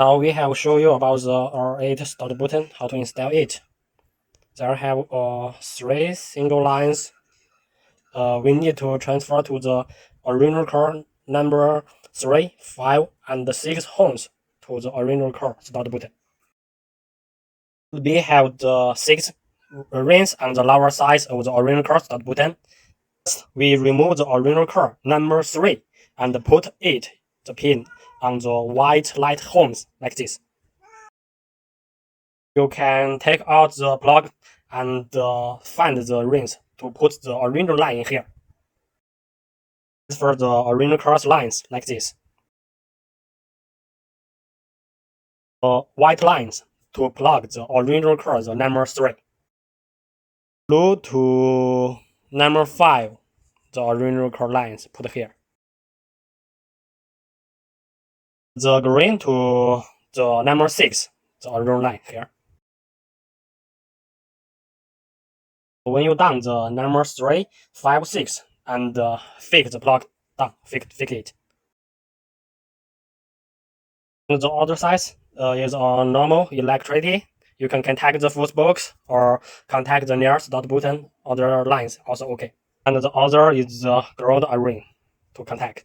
Now we have shown you about the R8 start button, how to install it. There have 3 single lines. We need to transfer to the original car number 3, 5, and 6 homes to the original car start button. We have the 6 rings on the lower side of the original car start button. We remove the original car number 3 and put the pin on the white light homes like this. You can take out the plug and find the rings to put the original line in here. For the original car's lines like this. The white lines to plug the original car, the number 3. Blue to number 5, the original car lines put here. The green to the number 6, the original line here. When you done the number 3, 5, 6, and fix the plug down, fix it. The other side is on normal electricity. You can contact the fuse box or contact the nearest start button. Other lines also okay. And the other is the ground ring to contact.